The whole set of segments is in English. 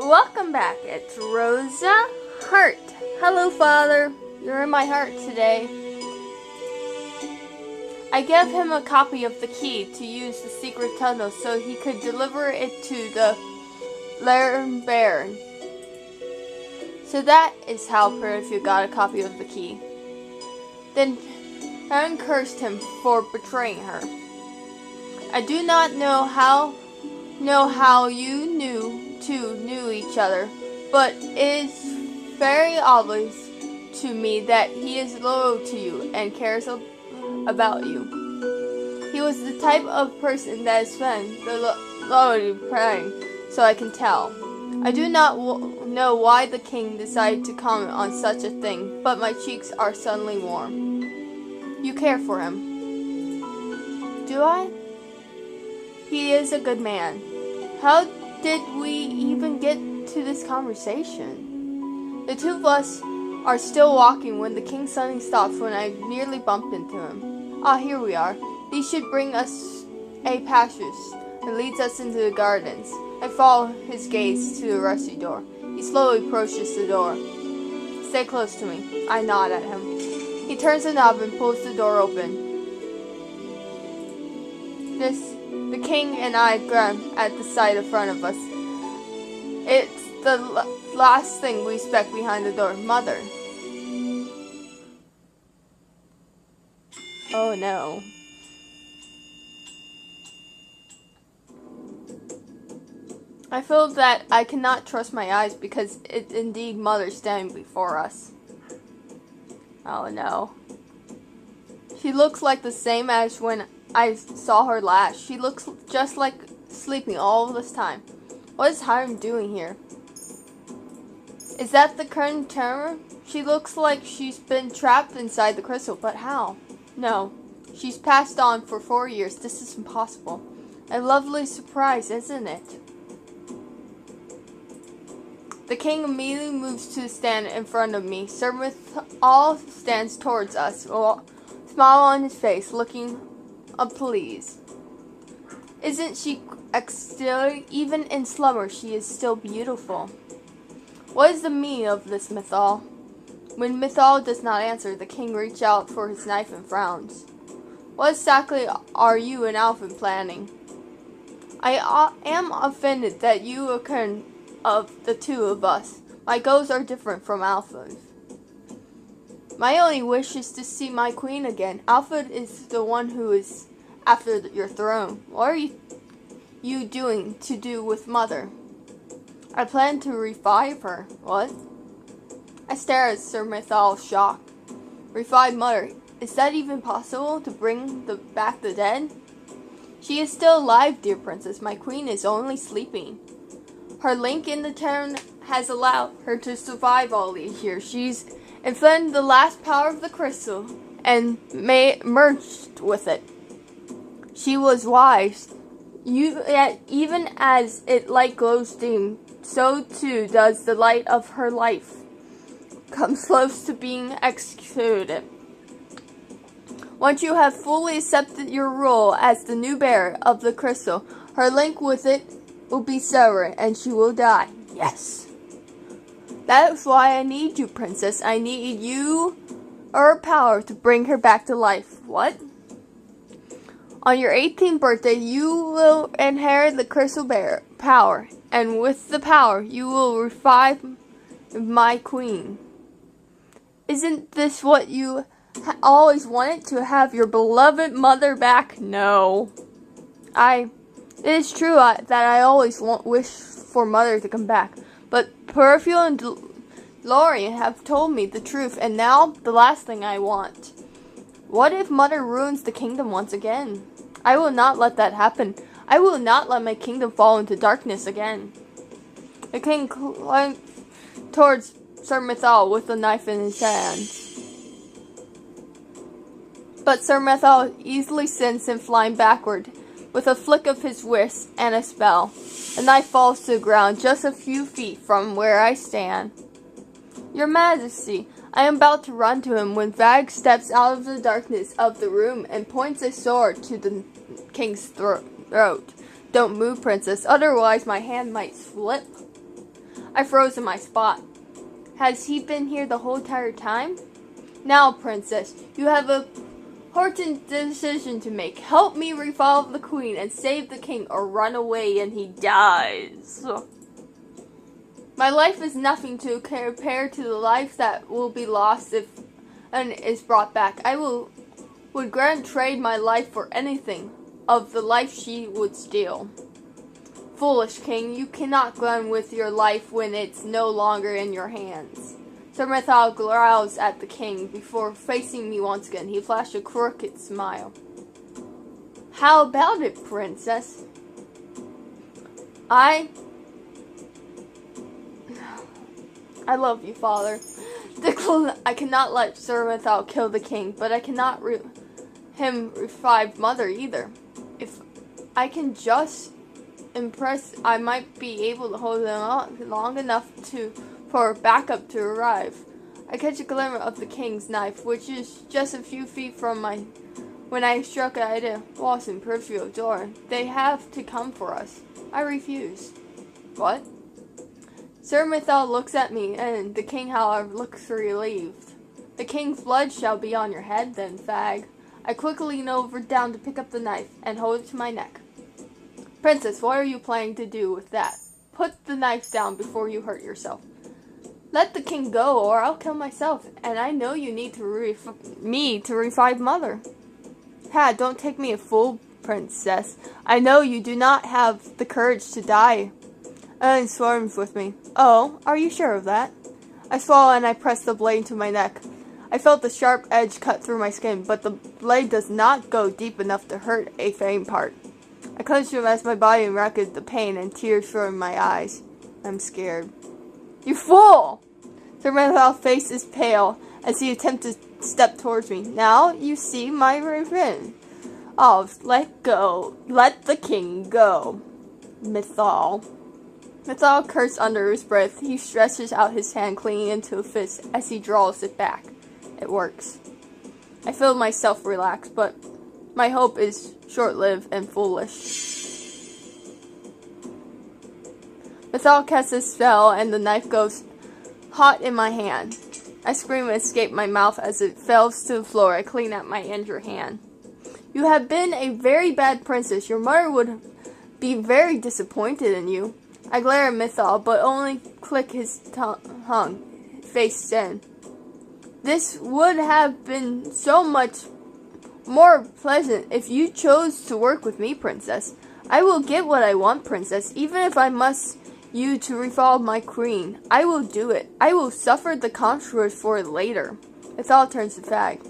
Welcome back. It's Rosa Heart. Hello, Father. You're in my heart today. I gave him a copy of the key to use the secret tunnel so he could deliver it to the Baron. So that is how Perfield got a copy of the key. Then Heron cursed him for betraying her. I do not know how you two knew each other, but it is very obvious to me that he is loyal to you and cares about you. He was the type of person that spent the loyalty praying, so I can tell. I do not know why the king decided to comment on such a thing, but my cheeks are suddenly warm. You care for him. Do I? He is a good man. How did we even get to this conversation? The two of us are still walking when the king suddenly stops when I nearly bumped into him. Ah, here we are. These should bring us a passage that leads us into the gardens. I follow his gaze to the rusty door. He slowly approaches the door. Stay close to me. I nod at him. He turns the knob and pulls the door open. The king and I groan at the sight in front of us. It's the last thing we expect behind the door. Mother. Oh no. I feel that I cannot trust my eyes because it's indeed Mother standing before us. Oh no. She looks like the same as when I saw her last. She looks just like sleeping all this time. What is Hiram doing here? Is that the current terror? She looks like she's been trapped inside the crystal, but how? No. She's passed on for 4 years. This is impossible. A lovely surprise, isn't it? The king immediately moves to stand in front of me. Sir Mithal stands towards us, smile on his face, looking pleased. Isn't she exterior? Even in slumber, she is still beautiful. What is the meaning of this, Mithal? When Mithal does not answer, the king reaches out for his knife and frowns. What exactly are you and Alfred planning? I am offended that you are kind of the two of us. My goals are different from Alfred's. My only wish is to see my queen again. Alfred is the one who is after your throne. What are you doing to do with Mother? I plan to revive her. What? I stare at Sir Mithal, shocked. Revive Mother? Is that even possible, to bring back the dead? She is still alive, dear princess. My queen is only sleeping. Her link in the town has allowed her to survive all these years. She's inflamed the last power of the crystal and merged with it. She was wise. Even as its light glows dim, so too does the light of her life come close to being executed. Once you have fully accepted your role as the new bearer of the crystal, her link with it will be severed and she will die. Yes. That is why I need you, princess. I need you or power to bring her back to life. What? On your 18th birthday, you will inherit the crystal bearer power, and with the power, you will revive my queen. Isn't this what you always wanted, to have your beloved mother back? No. It is true that I always wish for Mother to come back, but Perfield and Lorien have told me the truth, and now the last thing I want. What if Mother ruins the kingdom once again? I will not let that happen. I will not let my kingdom fall into darkness again. The king climbed towards Sir Mithal with the knife in his hand. But Sir Mithal easily sends him flying backward. With a flick of his wrist and a spell, the knife falls to the ground just a few feet from where I stand. Your Majesty, I am about to run to him when Vag steps out of the darkness of the room and points a sword to the king's throat. Don't move, princess, otherwise my hand might slip. I froze in my spot. Has he been here the whole entire time? Now, Princess, you have a important decision to make. Help me revive the Queen and save the King, or run away and he dies. My life is nothing to compare to the life that will be lost if and is brought back. I would grant trade my life for anything of the life she would steal. Foolish King, you cannot run with your life when it's no longer in your hands. Sir Mithal growls at the King before facing me once again. He flashed a crooked smile. How about it, Princess? I love you, Father. I cannot let Sir Mithal kill the King, but I cannot him revive Mother either. If I can just impress, I might be able to hold them on long enough for backup to arrive. I catch a glimmer of the King's knife, which is just a few feet from when I struck at a Lawson peripheral door. They have to come for us. I refuse. What? Sir Mithal looks at me, and the King, however, looks relieved. The King's blood shall be on your head, then, fag. I quickly lean over down to pick up the knife and hold it to my neck. Princess, what are you planning to do with that? Put the knife down before you hurt yourself. Let the King go, or I'll kill myself, and I know you need me to revive Mother. Ha, don't take me a fool, Princess. I know you do not have the courage to die. And swarms with me. Oh, are you sure of that? I swallow and I press the blade to my neck. I felt the sharp edge cut through my skin, but the blade does not go deep enough to hurt a faint part. I clenched him as my body racked the pain and tears flowed in my eyes. I'm scared. You fool! Sir Mithil's face is pale as he attempts to step towards me. Now you see my revenge. Oh, let go. Let the King go. Mithal. Mithal cursed under his breath. He stretches out his hand, clinging into a fist as he draws it back. It works. I feel myself relax, but my hope is short-lived and foolish. Mithal casts a spell, and the knife goes hot in my hand. I scream and escape my mouth as it falls to the floor. I clean at my injured hand. You have been a very bad princess. Your mother would be very disappointed in you. I glare at Mithal, but only click his tongue, face in. This would have been so much more pleasant if you chose to work with me, Princess. I will get what I want, Princess, even if I must you to revive my queen. I will do it. I will suffer the consequences for it later. Mithal turns to Fag.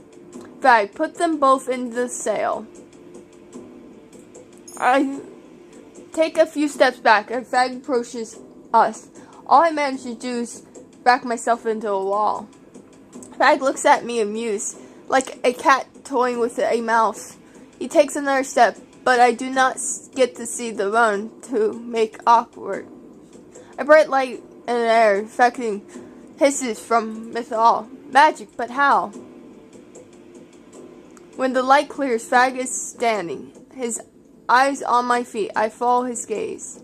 Fag, put them both in the sail. I take a few steps back, and Fag approaches us. All I manage to do is back myself into a wall. Fag looks at me amused, like a cat toying with a mouse. He takes another step, but I do not get to see the run to make awkward. A bright light in the air, affecting hisses from Mithal. Magic, but how? When the light clears, Fag is standing, his eyes on my feet. I follow his gaze.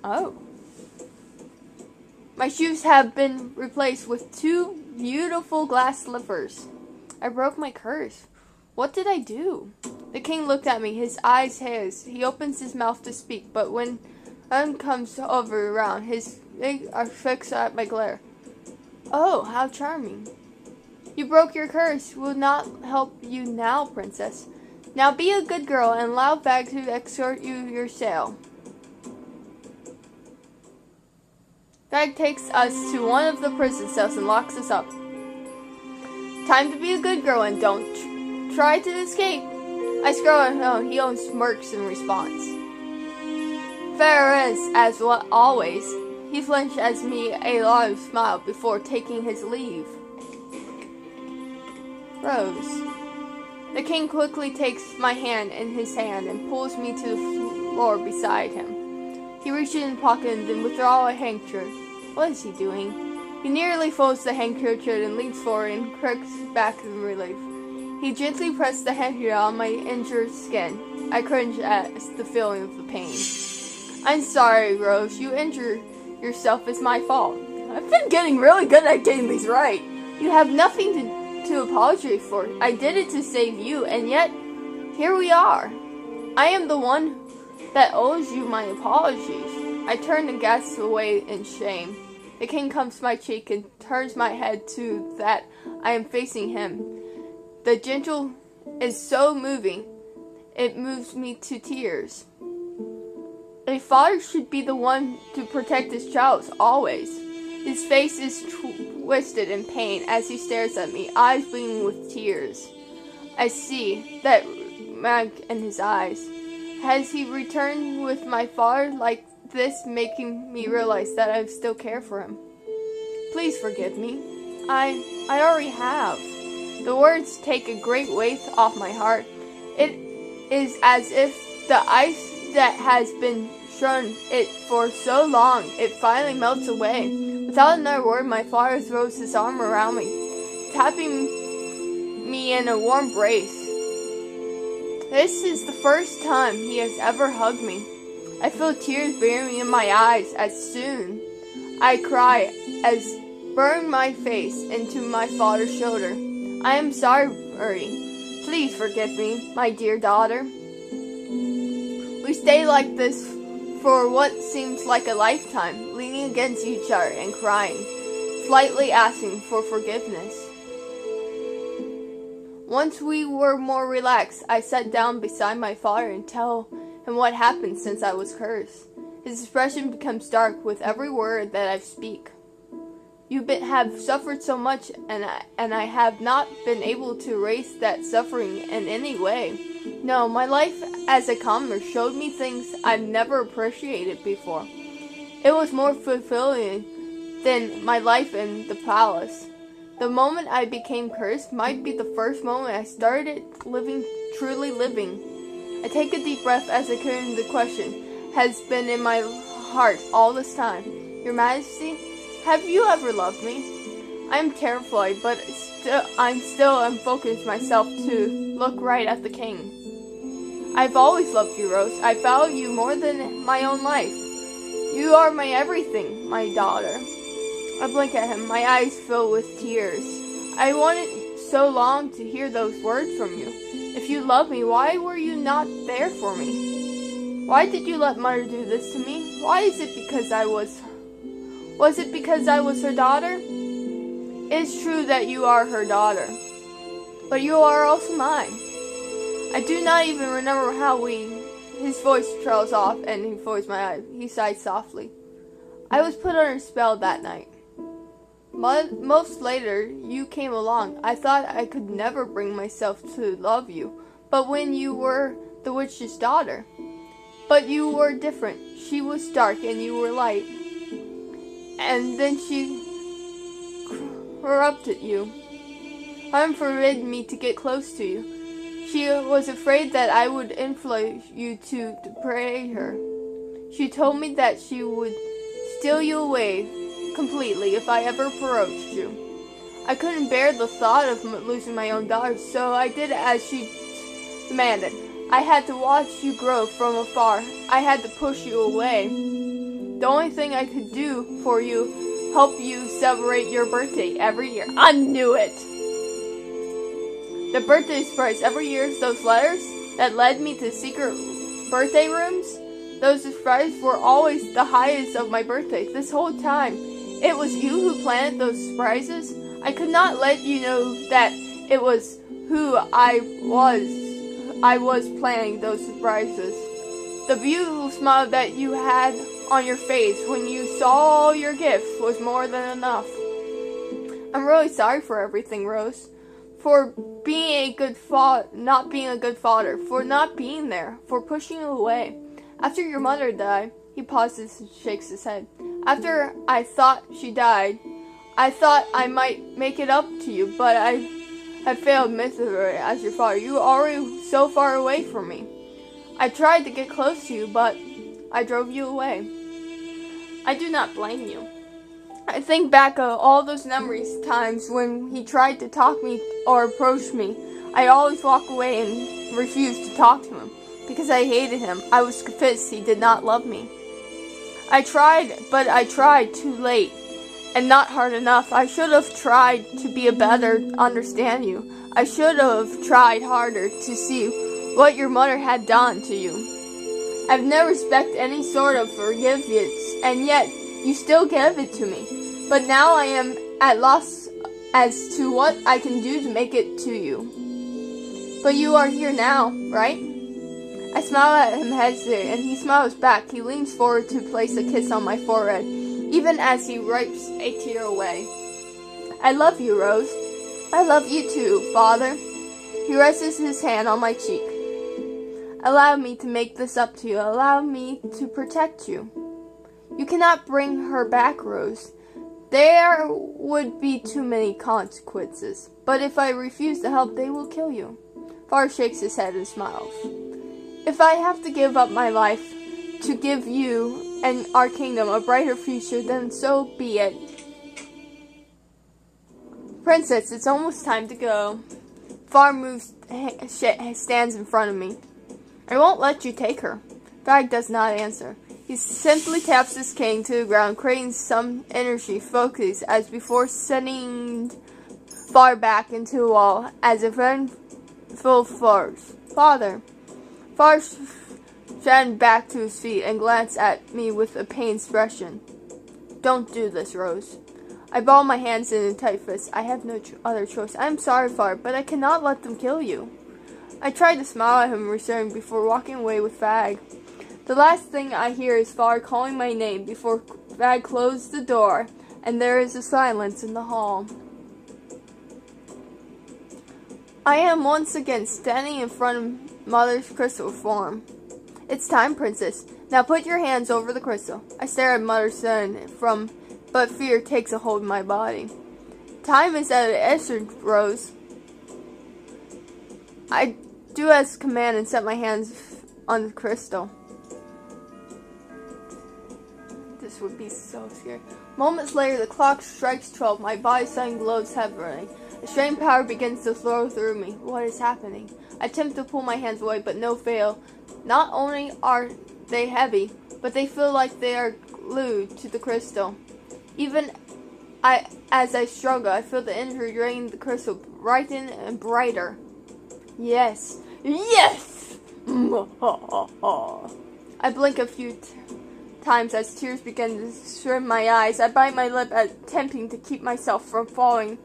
Oh. My shoes have been replaced with two beautiful glass slippers. I broke my curse. What did I do? The King looked at me, his eyes haze. He opens his mouth to speak, but when one comes over around, his eyes are fixed at my glare. Oh, how charming. You broke your curse. Will not help you now, Princess. Now be a good girl and allow Fag to escort you your sail. Fag takes us to one of the prison cells and locks us up. Time to be a good girl and don't try to escape. I scroll at home. He only smirks in response. Fair is, as always. He flinched at me a large smile before taking his leave. Rose. The King quickly takes my hand in his hand and pulls me to the floor beside him. He reaches in his pocket and then withdraws a handkerchief. What is he doing? He nearly folds the handkerchief and leans forward and cracks back in relief. He gently pressed the handkerchief on my injured skin. I cringe at the feeling of the pain. I'm sorry, Rose. You injured yourself is my fault. I've been getting really good at getting these right. You have nothing to apologize for. I did it to save you, and yet, here we are. I am the one that owes you my apologies. I turn the gas away in shame. The king comes to my cheek and turns my head to that I am facing him. The gentle is so moving, it moves me to tears. A father should be the one to protect his child always. His face is twisted in pain as he stares at me, eyes bleeding with tears. I see that mark in his eyes. Has he returned with my father like this, making me realize that I still care for him? Please forgive me. I already have. The words take a great weight off my heart. It is as if the ice that has been shown it for so long, it finally melts away. Without another word, my father throws his arm around me, tapping me in a warm embrace. This is the first time he has ever hugged me. I feel tears bearing in my eyes as soon I cry as burn my face into my father's shoulder. I am sorry. Please forgive me, my dear daughter. We stay like this for what seems like a lifetime, leaning against each other and crying, slightly asking for forgiveness. Once we were more relaxed, I sat down beside my father and tell him what happened since I was cursed. His expression becomes dark with every word that I speak. You have suffered so much, and I have not been able to erase that suffering in any way. No, my life as a commoner showed me things I've never appreciated before. It was more fulfilling than my life in the palace. The moment I became cursed might be the first moment I started truly living. I take a deep breath as I carry the question has been in my heart all this time. Your Majesty, have you ever loved me? I am terrified, but I'm still unfocused myself to look right at the king. I've always loved you, Rose. I value you more than my own life. You are my everything, my daughter. I blink at him, my eyes fill with tears. I wanted so long to hear those words from you. If you love me, why were you not there for me? Why did you let Mother do this to me? Why is it because I was her daughter? It's true that you are her daughter, but you are also mine. I do not even remember how his voice trails off and he folds my eyes. He sighed softly. I was put under a spell that night. Most later, you came along. I thought I could never bring myself to love you, but when you were the witch's daughter. But you were different. She was dark and you were light. And then she corrupted you. Mom forbade me to get close to you. She was afraid that I would influence you to betray her. She told me that she would steal you away completely if I ever approached you. I couldn't bear the thought of losing my own daughter, so I did as she demanded. I had to watch you grow from afar. I had to push you away. The only thing I could do for you, help you celebrate your birthday every year. I knew it! The birthday surprise every year, those letters that led me to secret birthday rooms, those surprises were always the highest of my birthday. This whole time, it was you who planted those surprises. I could not let you know that it was who I was planning those surprises. The beautiful smile that you had on your face when you saw your gift was more than enough. I'm really sorry for everything, Rose. For being a good not being a good father, for not being there, for pushing you away. After your mother died, he pauses and shakes his head. After I thought she died, I thought I might make it up to you, but I have failed miserably as your father. You were already so far away from me. I tried to get close to you, but I drove you away. I do not blame you. I think back of all those memories, times when he tried to talk me or approach me. I always walk away and refuse to talk to him because I hated him. I was convinced he did not love me. I tried, but I tried too late. And not hard enough. I should have tried to be a better understand you. I should have tried harder to see what your mother had done to you. I've never expected any sort of forgiveness, and yet you still gave it to me. But now I am at loss as to what I can do to make it to you. But you are here now, right? I smile at him hesitantly, and he smiles back. He leans forward to place a kiss on my forehead, even as he wipes a tear away. I love you, Rose. I love you too, Father. He rests his hand on my cheek. Allow me to make this up to you. Allow me to protect you. You cannot bring her back, Rose. There would be too many consequences. But if I refuse to help, they will kill you. Father shakes his head and smiles. If I have to give up my life to give you and our kingdom a brighter future, then so be it. Princess, it's almost time to go. Far moves, stands in front of me. I won't let you take her. Fag does not answer. He simply taps his cane to the ground, creating some energy focus as before sending far back into a wall as if in full force. Father. Far straightened back to his feet and glanced at me with a pained expression. Don't do this, Rose. I ball my hands in a tight fist. I have no other choice. I am sorry, Father, but I cannot let them kill you. I tried to smile at him, reassuring before walking away with Fag. The last thing I hear is Father calling my name before Fag closed the door, and there is a silence in the hall. I am once again standing in front of Mother's crystal form. It's time, Princess. Now put your hands over the crystal. I stare at Mother's son but fear takes a hold of my body. Time is at an essence, Rose. I do as commanded and set my hands on the crystal. This would be so scary. Moments later, the clock strikes 12. My body suddenly glows heavily. A strange power begins to flow through me. What is happening? I attempt to pull my hands away, but no avail. Not only are they heavy, but they feel like they are glued to the crystal. Even as I struggle, I feel the energy draining the crystal brighten and brighter. Yes! Yes! I blink a few times as tears begin to swim my eyes. I bite my lip, attempting to keep myself from falling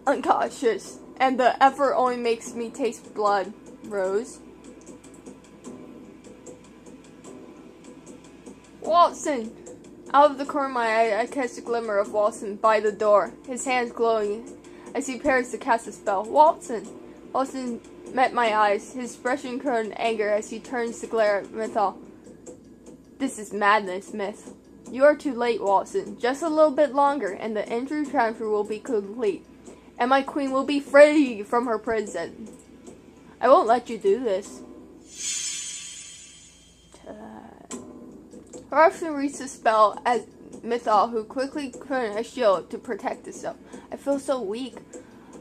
unconscious, and the effort only makes me taste blood. Rose. Watson! Out of the corner of my eye, I catch a glimmer of Watson by the door, his hands glowing as he prepares to cast a spell. Watson! Watson met my eyes, his expression turned anger as he turns to glare at Mythal. This is madness, Myth. You are too late, Watson. Just a little bit longer, and the injury transfer will be complete, and my queen will be free from her prison. I won't let you do this. Watson reads the spell as Mythal, who quickly created a shield to protect himself. I feel so weak.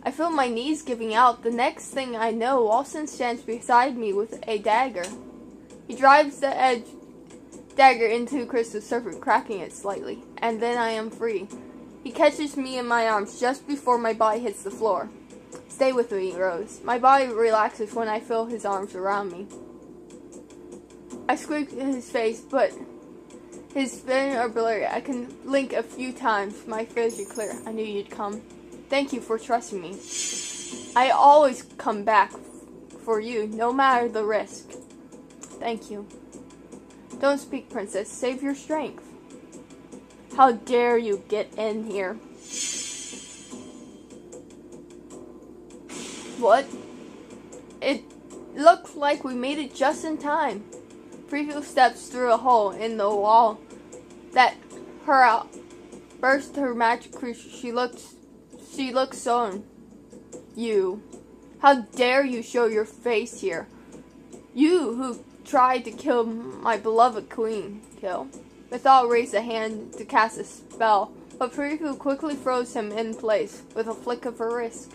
I feel my knees giving out. The next thing I know, Watson stands beside me with a dagger. He drives the edge dagger into the crystal surface, cracking it slightly, and then I am free. He catches me in my arms just before my body hits the floor. Stay with me, Rose. My body relaxes when I feel his arms around me. I squeak in his face, but his vision are blurry. I can blink a few times. My vision clear. I knew you'd come. Thank you for trusting me. I always come back for you, no matter the risk. Thank you. Don't speak, Princess. Save your strength. How dare you get in here? What? It looked like we made it just in time. Preview steps through a hole in the wall that her out. Burst her magic creature. She looks so. You. How dare you show your face here? You who tried to kill my beloved queen. Kill. Mythal raised a hand to cast a spell, but Preview quickly froze him in place with a flick of her wrist.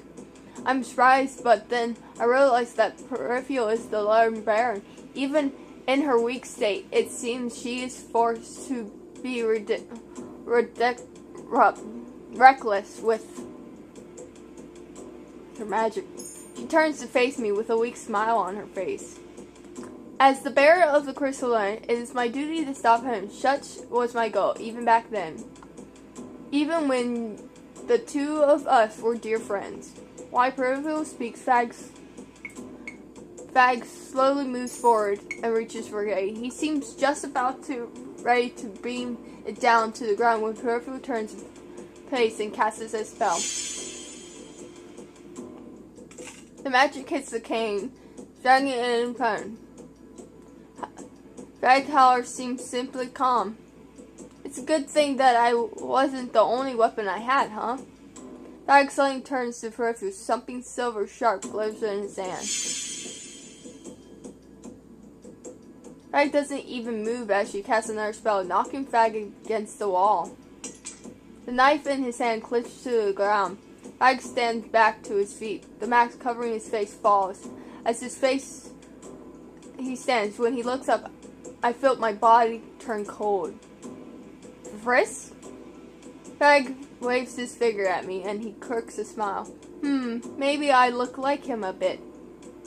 I'm surprised, but then I realized that Preview is the Lord Baron. Even In her weak state, it seems she is forced to be reckless with her magic. She turns to face me with a weak smile on her face. As the bearer of the crystalline, it is my duty to stop him. Such was my goal, even back then. Even when the two of us were dear friends. While Percival speaks, Fag slowly moves forward and reaches for Ray. He seems just about ready to beam it down to the ground when Percival turns pace and casts a spell. The magic hits the cane, dragging it in front. Fag, however, seems simply calm. It's a good thing that I wasn't the only weapon I had, huh? Fag suddenly turns to Percival. Something silver sharp glitters in his hand. Fag doesn't even move as she casts another spell, knocking Fag against the wall. The knife in his hand clicks to the ground. Fag stands back to his feet. The mask covering his face falls. As he stands. When he looks up, I felt my body turn cold. Frisk? Fag waves his finger at me and he quirks a smile. Maybe I look like him a bit.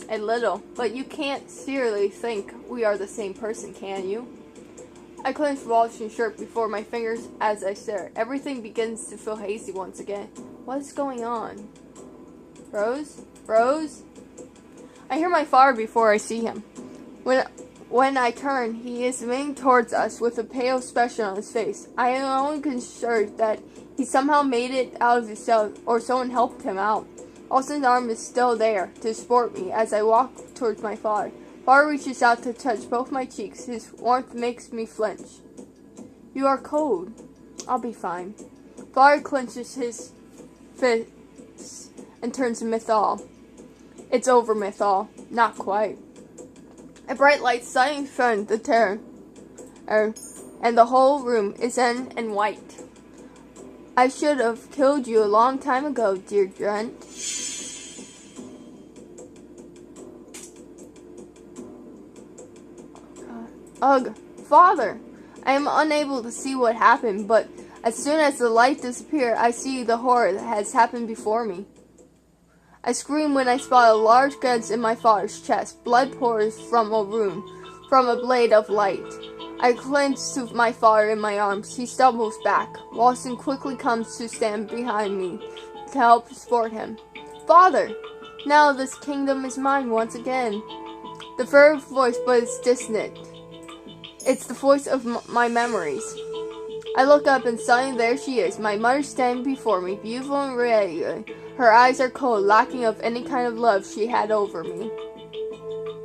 A little, but you can't seriously think we are the same person, can you? I clench wallet and shirt before my fingers as I stare. Everything begins to feel hazy once again. What is going on? Rose? Rose? I hear my father before I see him. When I turn, he is leaning towards us with a pale expression on his face. I am only concerned that he somehow made it out of his cell or someone helped him out. Austin's arm is still there to support me as I walk towards my father. Father reaches out to touch both my cheeks. His warmth makes me flinch. You are cold. I'll be fine. Father clenches his fists and turns to Mythal. It's over, Mythal. Not quite. A bright light suddenly in front of the terror, and the whole room is in white. I should have killed you a long time ago, dear Drent. Ugh, Father! I am unable to see what happened, but as soon as the light disappears, I see the horror that has happened before me. I scream when I spot a large gash in my father's chest. Blood pours from a blade of light. I clench to my father in my arms. He stumbles back. Lawson quickly comes to stand behind me to help support him. Father! Now this kingdom is mine once again. The third voice, but it's distant. It's the voice of my memories. I look up and suddenly there she is, my mother standing before me, beautiful and radiant. Her eyes are cold, lacking of any kind of love she had over me.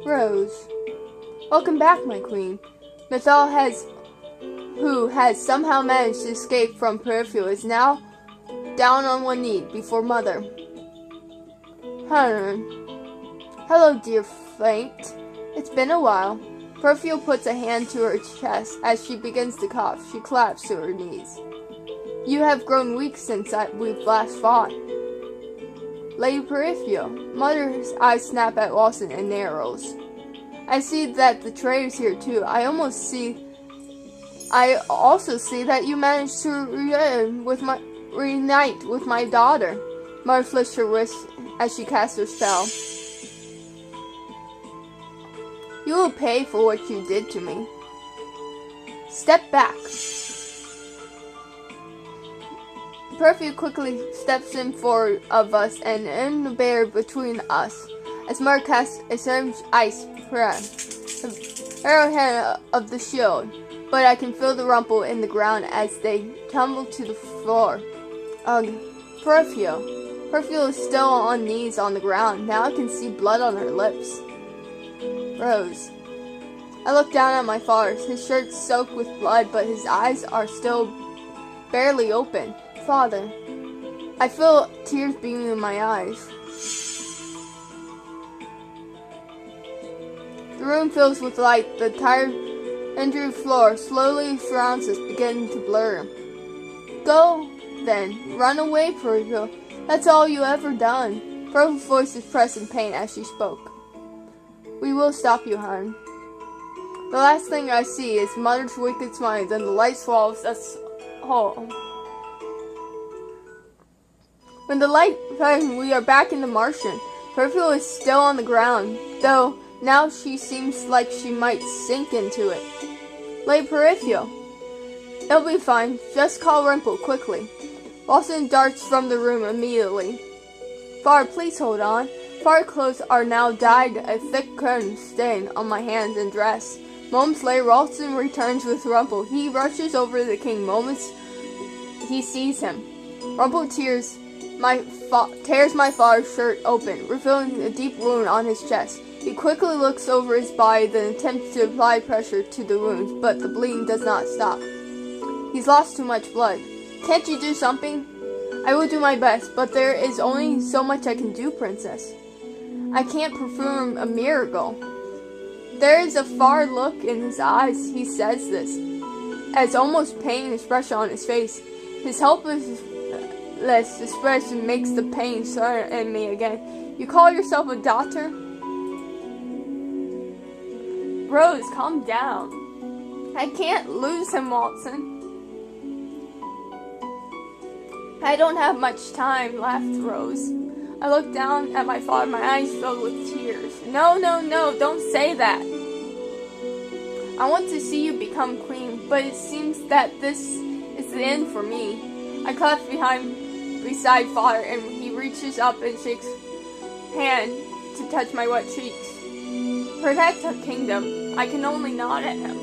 Rose. Welcome back, my queen. Mythal who has somehow managed to escape from Perfield, is now down on one knee before Mother. Hello, dear Fate. It's been a while. Perfield puts a hand to her chest as she begins to cough. She collapses to her knees. You have grown weak since we've last fought. Lady Perfield. Mother's eyes snap at Lawson and narrows. I see that the traitor's here too. I also see that you managed to reunite with my daughter. Mother flicks her wrist as she casts her spell. You will pay for what you did to me. Step back. Perfield quickly steps in forward of us and in the barrier between us. As Mother casts a surge ice press, the arrowhead of the shield, but I can feel the rumble in the ground as they tumble to the floor. Ugh, Perfield. Perfield is still on knees on the ground. Now I can see blood on her lips. Rose. I look down at my father. His shirt's soaked with blood, but his eyes are still barely open. Father. I feel tears beaming in my eyes. The room fills with light. The tired, injured floor slowly surrounds us, beginning to blur. Go, then. Run away, Perfield. That's all you ever done. Perfield's voice is pressed in pain as she spoke. We will stop you, hon. The last thing I see is Mother's wicked smile, then the light swallows us whole. When the light fades, we are back in the Martian. Peripheral is still on the ground, though now she seems like she might sink into it. Lay Peripheral. It'll be fine. Just call Rumple quickly. Lawson darts from the room immediately. Far, please hold on. Far clothes are now dyed, a thick curtain stain on my hands and dress. Moments later, Ralston returns with Rumple. He rushes over the king. Moments he sees him. Rumple tears my father's shirt open, revealing a deep wound on his chest. He quickly looks over his body, then attempts to apply pressure to the wounds, but the bleeding does not stop. He's lost too much blood. Can't you do something? I will do my best, but there is only so much I can do, Princess. I can't perform a miracle. There is a far look in his eyes. He says this, as almost pain expression on his face. His helpless expression makes the pain start in me again. You call yourself a doctor? Rose, calm down. I can't lose him, Watson. I don't have much time left, Rose. I look down at my father, my eyes filled with tears. No, don't say that. I want to see you become queen, but it seems that this is the end for me. I clap beside father, and he reaches up and shakes hand to touch my wet cheeks. Protect our kingdom. I can only nod at him.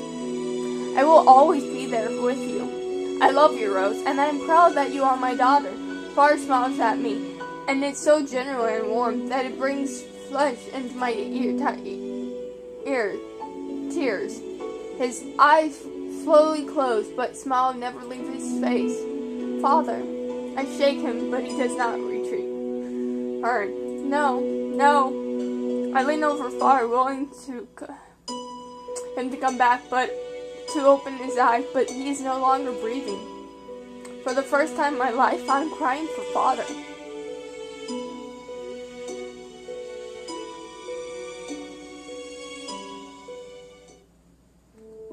I will always be there with you. I love you, Rose, and I am proud that you are my daughter. Father smiles at me, and it's so genuine and warm that it brings flesh into my ear. Tears. His eyes slowly close, but smile never leaves his face. Father, I shake him, but he does not retreat. No. I lean over far, willing to him to come back, but to open his eyes, but he is no longer breathing. For the first time in my life, I'm crying for father.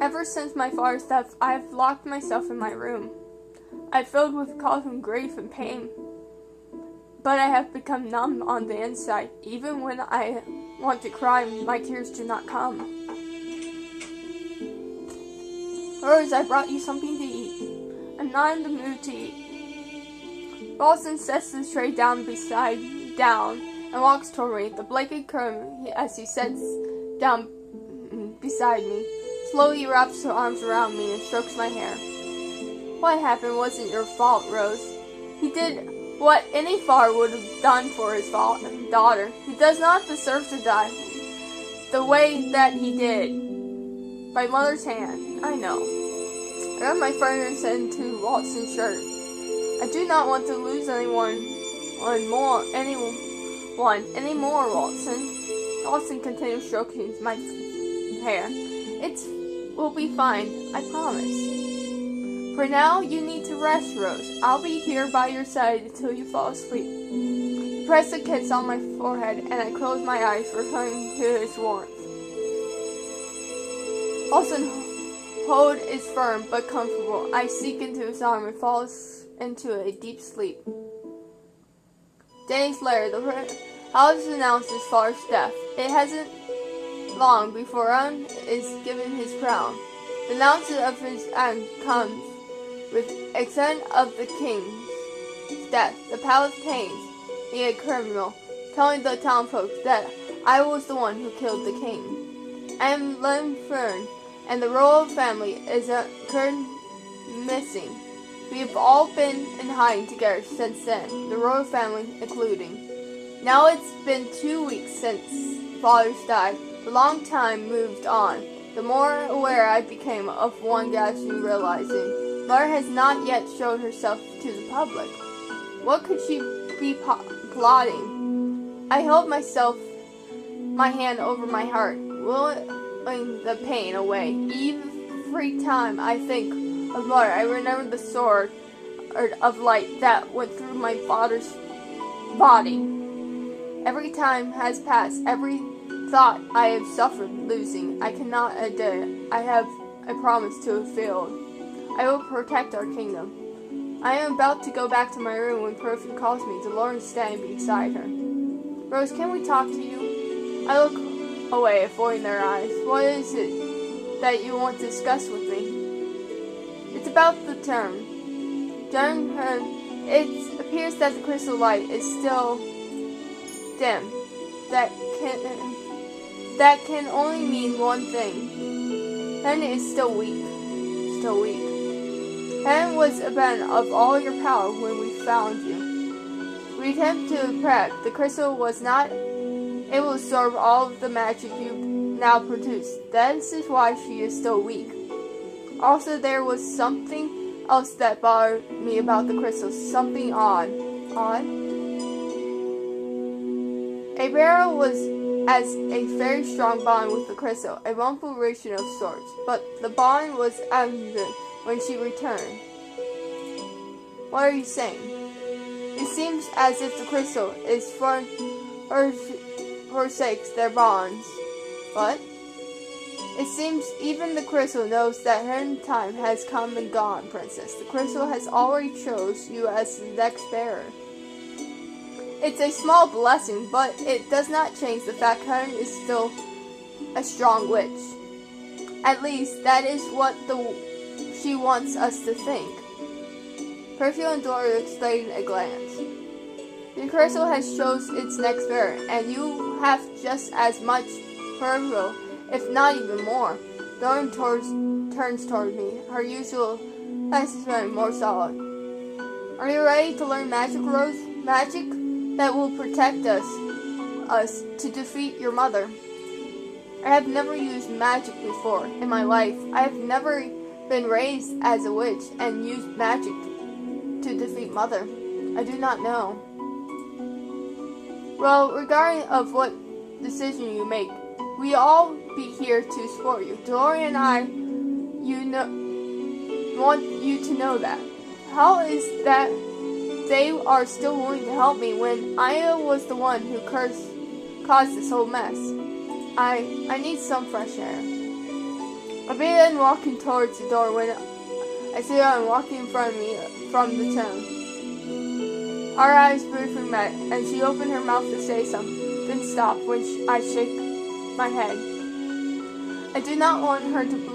Ever since my father's death, I have locked myself in my room. I filled with constant grief and pain. But I have become numb on the inside. Even when I want to cry, my tears do not come. Rose, I brought you something to eat. I'm not in the mood to eat. Ralston sets the tray down and walks toward me. The blanket curls as he sits down beside me. Slowly he wraps his arms around me and strokes my hair. What happened wasn't your fault, Rose. He did what any father would have done for his daughter. He does not deserve to die the way that he did. By mother's hand, I know. I got my fingers into Walton's shirt. I do not want to lose anyone anymore, Walton. Walton continues stroking my hair. Will be fine, I promise. For now, you need to rest, Rose. I'll be here by your side until you fall asleep. He pressed a kiss on my forehead, and I closed my eyes, returning to his warmth. Walton's hold is firm but comfortable. I sink into his arm and fall into a deep sleep. Days later, the house announced his father's death. It hasn't long before Ron is given his crown. The announcement of his end comes with extent of the king's death. The palace pains me a criminal, telling the townfolk that I was the one who killed the king. I am Linfern, and the royal family is missing. We have all been in hiding together since then, the royal family including. Now it's been 2 weeks since father's died. The long time moved on. The more aware I became of one gradually realizing Mother has not yet showed herself to the public. What could she be plotting? I held my hand over my heart, willing the pain away. Every time I think of Mother, I remember the sword of light that went through my father's body. Every time has passed. Every thought I have suffered losing. I cannot admit it. I have a promise to have failed. I will protect our kingdom. I am about to go back to my room when Perfume calls me. Dolores is standing beside her. Rose, can we talk to you? I look away, avoiding their eyes. What is it that you want to discuss with me? It's about the term. During her, it appears that the crystal light is still dim. That can only mean one thing. Hen is still weak. Still weak. Hen was a bane of all your power when we found you. We attempted to prep. The crystal was not able to absorb all of the magic you now produce. This is why she is still weak. Also, there was something else that bothered me about the crystal. Something odd. Odd? A barrel was as a very strong bond with the crystal, a wonderful relation of sorts, but the bond was absent when she returned. What are you saying? It seems as if the crystal is forsakes their bonds. What? It seems even the crystal knows that her time has come and gone, Princess. The crystal has already chose you as the next bearer. It's a small blessing, but it does not change the fact Helen is still a strong witch. At least, that is what she wants us to think. Perfume and Dora explained at a glance. The crystal has chosen its next bearer, and you have just as much peril, if not even more. Dora turns toward me, her usual expression more solid. Are you ready to learn magic, Rose? Magic that will protect us to defeat your mother. I have never used magic before in my life. I have never been raised as a witch and used magic to defeat mother. I do not know. Well, regarding of what decision you make, we all be here to support you. Dory and I, want you to know that. How is that they are still willing to help me when I was the one who caused this whole mess? I need some fresh air. I began walking towards the door when I see her walking in front of me from the tomb. Our eyes briefly met, and she opened her mouth to say something, then stopped when I shake my head. I do not want her to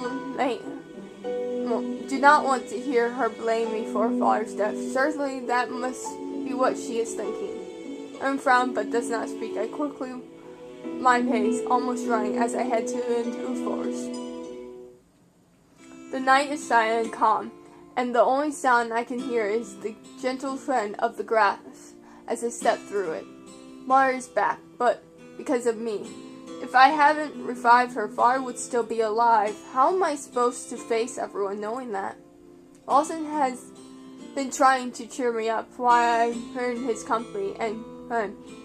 do not want to hear her blame me for father's death. Certainly that must be what she is thinking. I frowned but does not speak. I quickly my pace, almost running as I head into the forest. The night is silent and calm, and the only sound I can hear is the gentle tread of the grass as I step through it. Mother is back, but because of me. If I hadn't revived her, father would still be alive. How am I supposed to face everyone knowing that? Lawson has been trying to cheer me up while I'm in his company, and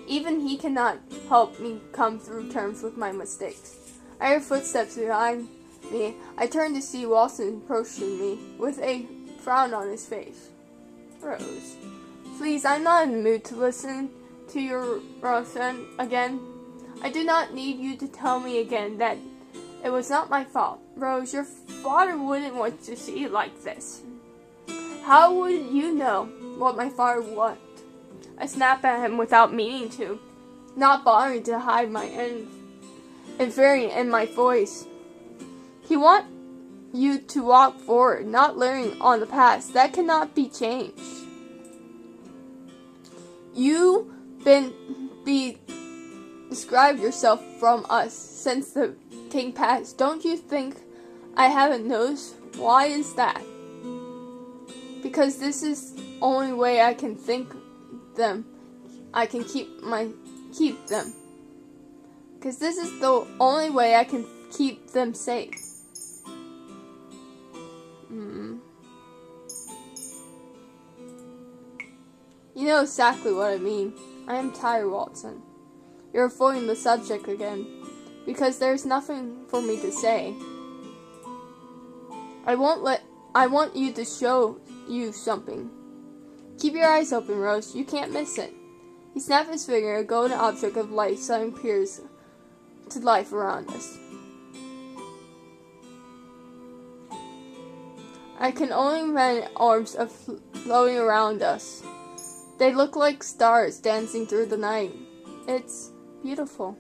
even he cannot help me come through terms with my mistakes. I hear footsteps behind me. I turn to see Lawson approaching me with a frown on his face. Rose, please, I'm not in the mood to listen to your Rosen again. I do not need you to tell me again that it was not my fault. Rose, your father wouldn't want to see you like this. How would you know what my father wanted? I snap at him without meaning to, not bothering to hide my inferior in my voice. He wants you to walk forward, not learning on the past. That cannot be changed. You describe yourself from us since the king passed. Don't you think I haven't noticed? Why is that? Because this is the only way I can think them. I can keep them. Because this is the only way I can keep them safe. You know exactly what I mean. I am tired, Watson. You're avoiding the subject again, because there's nothing for me to say. I want you to show you something. Keep your eyes open, Rose. You can't miss it. He snapped his finger. A golden object of light suddenly appears to life around us. I can only imagine arms of floating around us. They look like stars dancing through the night. It's beautiful.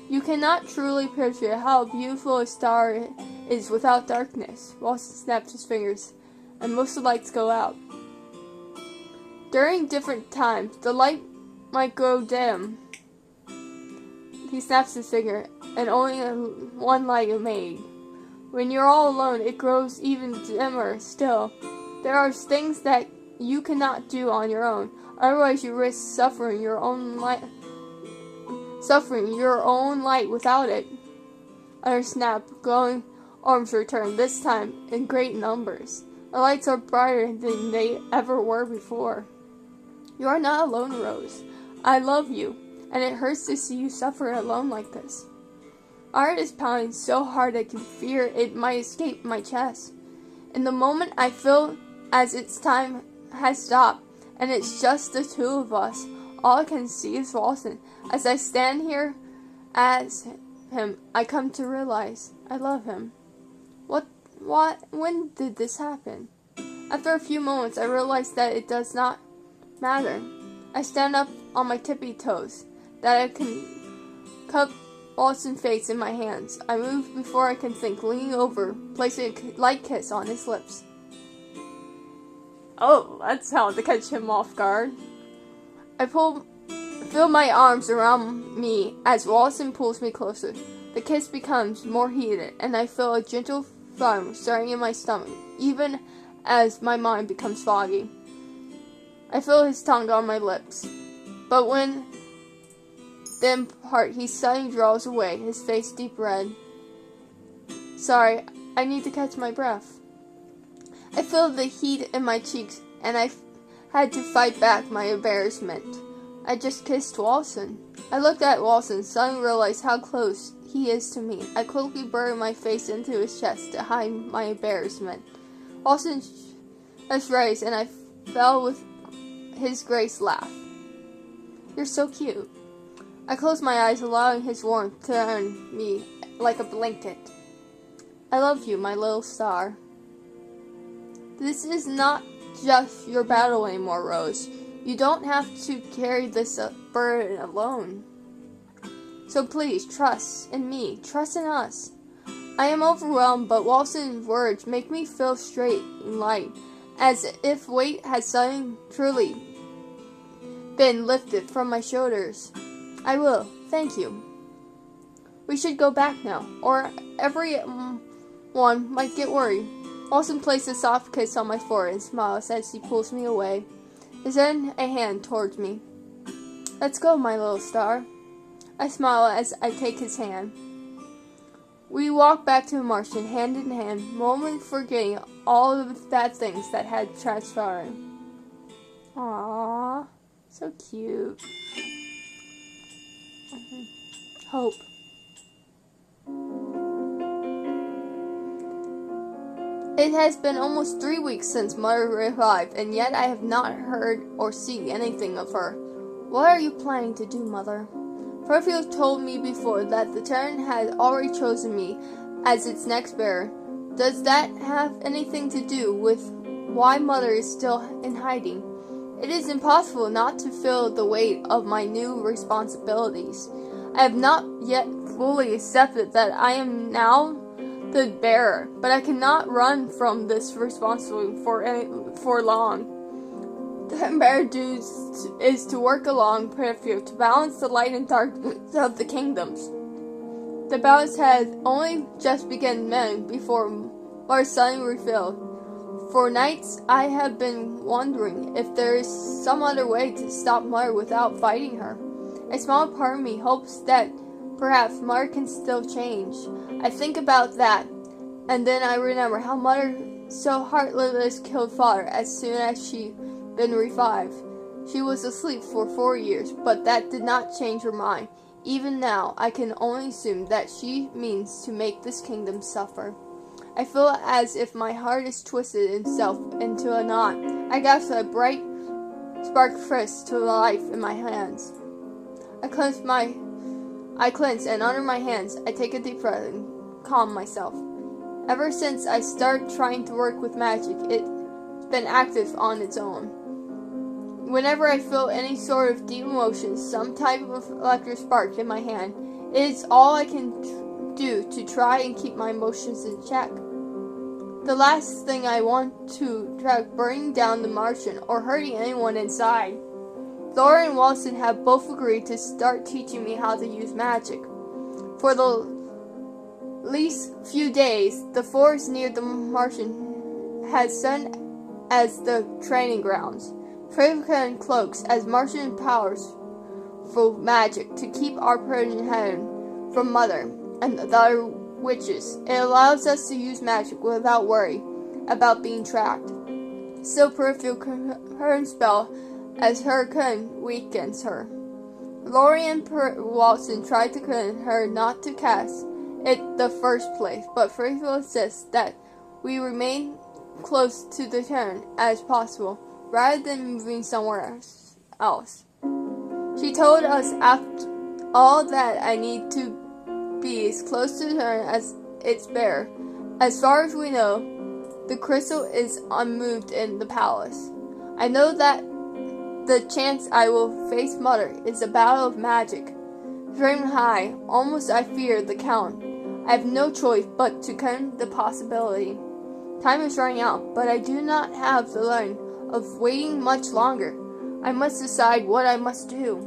You cannot truly picture how beautiful a star is without darkness. Walton snaps his fingers, and most of the lights go out. During different times, the light might grow dim. He snaps his finger, and only one light is made. When you're all alone, it grows even dimmer still. There are things that you cannot do on your own. Otherwise, you risk suffering your own light without it. Another snap, glowing arms return, this time in great numbers. The lights are brighter than they ever were before. You are not alone, Rose. I love you, and it hurts to see you suffer alone like this. My heart is pounding so hard I can fear it might escape my chest. In the moment, I feel as its time has stopped, and it's just the two of us. All I can see is Walton. As I stand here as him, I come to realize I love him. When did this happen? After a few moments, I realize that it does not matter. I stand up on my tippy toes, that I can cup Walton's face in my hands. I move before I can think, leaning over, placing a light kiss on his lips. Oh, that's how to catch him off guard. I feel my arms around me as Walton pulls me closer. The kiss becomes more heated, and I feel a gentle fire stirring in my stomach, even as my mind becomes foggy. I feel his tongue on my lips, but when then part he suddenly draws away, his face deep red. Sorry, I need to catch my breath. I feel the heat in my cheeks, and I had to fight back my embarrassment. I just kissed Walton. I looked at Walton, suddenly realized how close he is to me. I quickly buried my face into his chest to hide my embarrassment. Walton was raised, and I fell with his grace laugh. You're so cute. I closed my eyes, allowing his warmth to turn me like a blanket. I love you, my little star. This is not just your battle anymore, Rose. You don't have to carry this burden alone. So please, trust in me. Trust in us. I am overwhelmed, but Walton's words make me feel straight and light, as if weight has suddenly truly been lifted from my shoulders. I will. Thank you. We should go back now, or everyone might get worried. Walton placed a soft kiss on my forehead and smiles as he pulls me away, his then a hand towards me. Let's go, my little star. I smile as I take his hand. We walk back to the Martian, hand in hand, momentarily forgetting all of the bad things that had transpired. Aww, so cute. Hope. It has been almost 3 weeks since Mother revived, and yet I have not heard or seen anything of her. What are you planning to do, Mother? Perfield told me before that the Terran had already chosen me as its next bearer. Does that have anything to do with why Mother is still in hiding? It is impossible not to feel the weight of my new responsibilities. I have not yet fully accepted that I am now the bearer, but I cannot run from this responsibility for long. The bearer duty is to work along Perfield to balance the light and darkness of the kingdoms. The balance had only just begun then before Mars suddenly refilled. For nights I have been wondering if there is some other way to stop Mother without fighting her. A small part of me hopes that perhaps Mother can still change. I think about that, and then I remember how Mother so heartless killed Father as soon as she been revived. She was asleep for 4 years, but that did not change her mind. Even now, I can only assume that she means to make this kingdom suffer. I feel as if my heart is twisted itself into a knot. I grasp a bright spark fist to life in my hands. I clench, and under my hands, I take a deep breath and calm myself. Ever since I started trying to work with magic, it's been active on its own. Whenever I feel any sort of deep emotion, some type of electric spark in my hand, it is all I can do to try and keep my emotions in check. The last thing I want to try burning down the Martian or hurting anyone inside. Thor and Watson have both agreed to start teaching me how to use magic. For the least few days, the forest near the Martian has served as the training grounds. Preparing cloaks as Martian powers for magic to keep our prison hidden from Mother and the other witches. It allows us to use magic without worry about being tracked. So peripheral current spell as Hurricane weakens her. Lori and Watson tried to convince her not to cast it the first place, but Peripheral insists that we remain close to the turn as possible, rather than moving somewhere else. She told us after all that I need to be as close to the turn as its bearer. As far as we know, the crystal is unmoved in the palace. I know that the chance I will face Mother is a battle of magic. Dreaming high, almost I fear the count. I have no choice but to count the possibility. Time is running out, but I do not have the learn of waiting much longer. I must decide what I must do.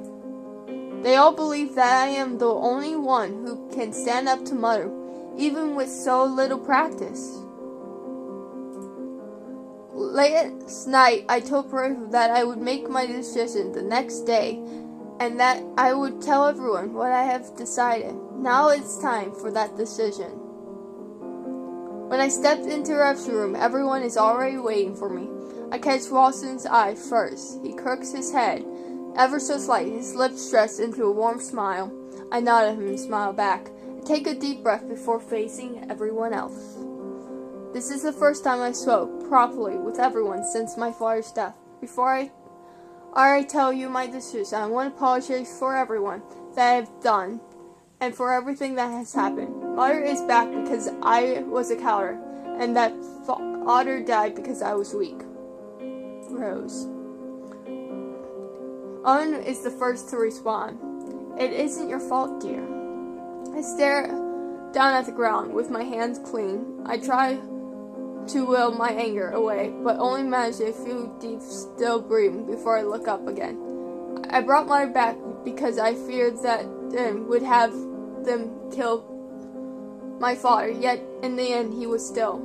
They all believe that I am the only one who can stand up to Mother, even with so little practice. Last night, I told Peripheral that I would make my decision the next day, and that I would tell everyone what I have decided. Now it's time for that decision. When I stepped into Rev's room, everyone is already waiting for me. I catch Watson's eye first. He crooks his head, ever so slightly, his lips stretched into a warm smile. I nod at him and smile back. I take a deep breath before facing everyone else. This is the first time I spoke properly with everyone since my father's death. Before I tell you my decision, I want to apologize for everyone that I have done and for everything that has happened. Mother is back because I was a coward, and that father died because I was weak. Rose. Owen is the first to respond. It isn't your fault, dear. I stare down at the ground with my hands clean. I try to will my anger away, but only manage a few deep, still breathing before I look up again. I brought Mother back because I feared that would have them kill my father, yet in the end he was still.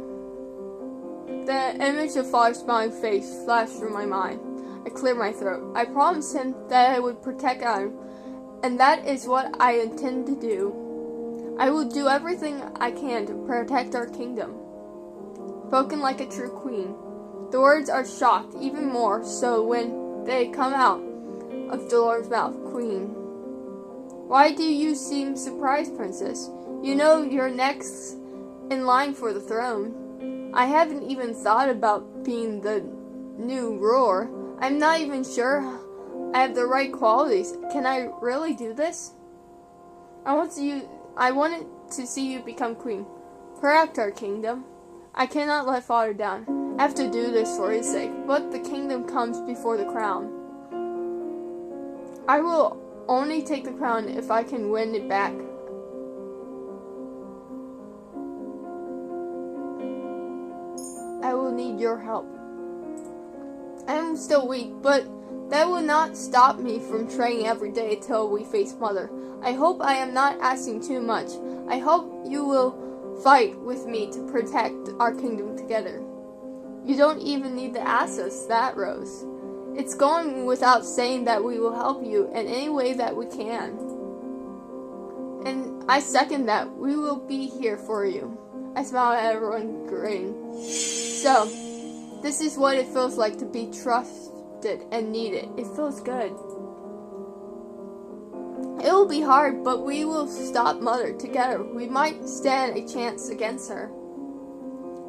The image of Father's smiling face flashed through my mind. I cleared my throat. I promised him that I would protect Adam, and that is what I intend to do. I will do everything I can to protect our kingdom. Spoken like a true queen. The words are shocked, even more so when they come out of Dolores' mouth. Queen. Why do you seem surprised, Princess? You know you're next in line for the throne. I haven't even thought about being the new ruler. I'm not even sure I have the right qualities. Can I really do this? I wanted to see you become queen. Protect our kingdom. I cannot let Father down. I have to do this for his sake, but the kingdom comes before the crown. I will only take the crown if I can win it back. I will need your help. I am still weak, but that will not stop me from training every day till we face Mother. I hope I am not asking too much. I hope you will fight with me to protect our kingdom together. You don't even need to ask us that, Rose. It's going without saying that we will help you in any way that we can. And I second that. We will be here for you. I smile at everyone, grinning. So, this is what it feels like to be trusted and needed. It feels good. It will be hard, but we will stop Mother together. We might stand a chance against her.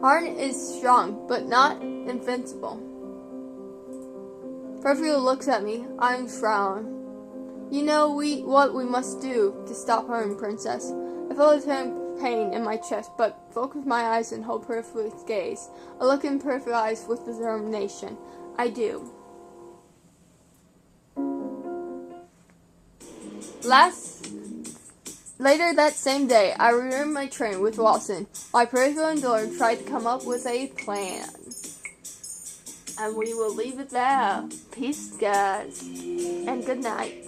Heart is strong, but not invincible. Peripheral looks at me. I'm frowning. You know what we must do to stop her, Princess. I felt a pain in my chest, but focused my eyes and hold Perfect's gaze. I look in Perfect's eyes with determination. I do. Later that same day, I returned my train with Watson. My Perfect and Dora tried to come up with a plan. And we will leave it there. Peace, guys. And good night.